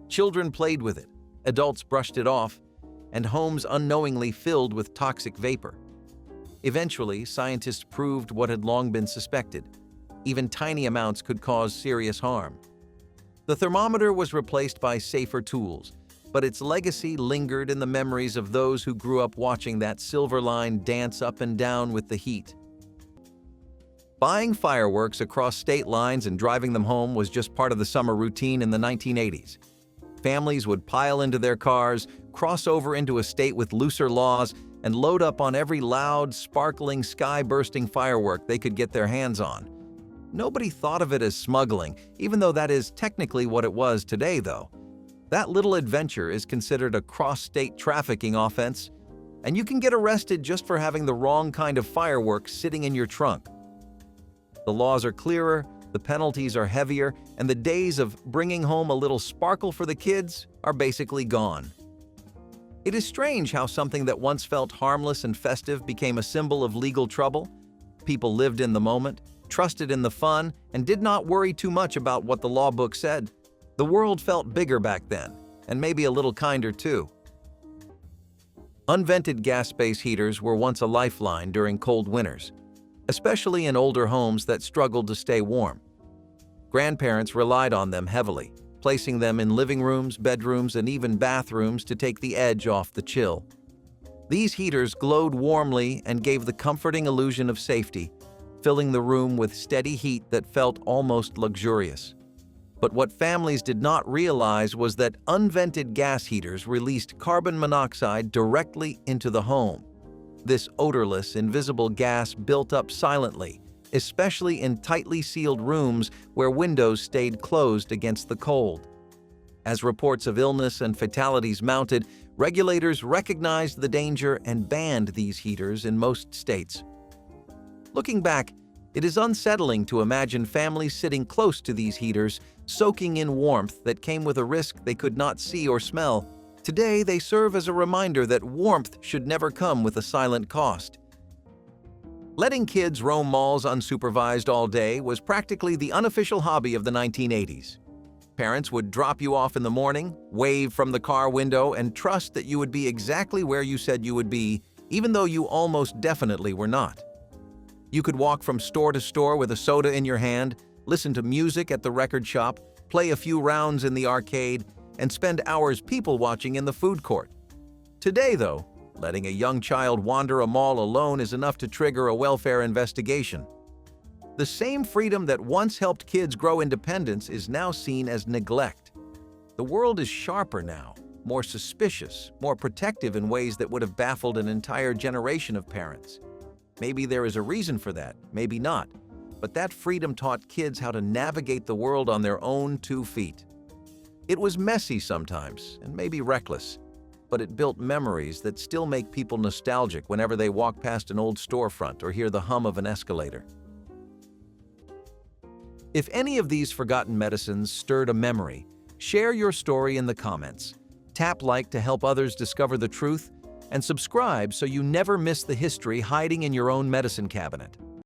Children played with it, adults brushed it off, and homes unknowingly filled with toxic vapor. Eventually, scientists proved what had long been suspected. Even tiny amounts could cause serious harm. The thermometer was replaced by safer tools, but its legacy lingered in the memories of those who grew up watching that silver line dance up and down with the heat. Buying fireworks across state lines and driving them home was just part of the summer routine in the 1980s. Families would pile into their cars, cross over into a state with looser laws, and load up on every loud, sparkling, sky-bursting firework they could get their hands on. Nobody thought of it as smuggling, even though that is technically what it was today, though. That little adventure is considered a cross-state trafficking offense, and you can get arrested just for having the wrong kind of fireworks sitting in your trunk. The laws are clearer, the penalties are heavier, and the days of bringing home a little sparkle for the kids are basically gone. It is strange how something that once felt harmless and festive became a symbol of legal trouble. People lived in the moment, trusted in the fun, and did not worry too much about what the law book said. The world felt bigger back then, and maybe a little kinder too. Unvented gas space heaters were once a lifeline during cold winters, especially in older homes that struggled to stay warm. Grandparents relied on them heavily, placing them in living rooms, bedrooms, and even bathrooms to take the edge off the chill. These heaters glowed warmly and gave the comforting illusion of safety, filling the room with steady heat that felt almost luxurious. But what families did not realize was that unvented gas heaters released carbon monoxide directly into the home. This odorless, invisible gas built up silently, especially in tightly sealed rooms where windows stayed closed against the cold. As reports of illness and fatalities mounted, regulators recognized the danger and banned these heaters in most states. Looking back, it is unsettling to imagine families sitting close to these heaters, soaking in warmth that came with a risk they could not see or smell. Today, they serve as a reminder that warmth should never come with a silent cost. Letting kids roam malls unsupervised all day was practically the unofficial hobby of the 1980s. Parents would drop you off in the morning, wave from the car window, and trust that you would be exactly where you said you would be, even though you almost definitely were not. You could walk from store to store with a soda in your hand, listen to music at the record shop, play a few rounds in the arcade, and spend hours people-watching in the food court. Today, though, letting a young child wander a mall alone is enough to trigger a welfare investigation. The same freedom that once helped kids grow independence is now seen as neglect. The world is sharper now, more suspicious, more protective in ways that would have baffled an entire generation of parents. Maybe there is a reason for that, maybe not, but that freedom taught kids how to navigate the world on their own 2 feet. It was messy sometimes, and maybe reckless, but it built memories that still make people nostalgic whenever they walk past an old storefront or hear the hum of an escalator. If any of these forgotten medicines stirred a memory, share your story in the comments. Tap like to help others discover the truth, and subscribe so you never miss the history hiding in your own medicine cabinet.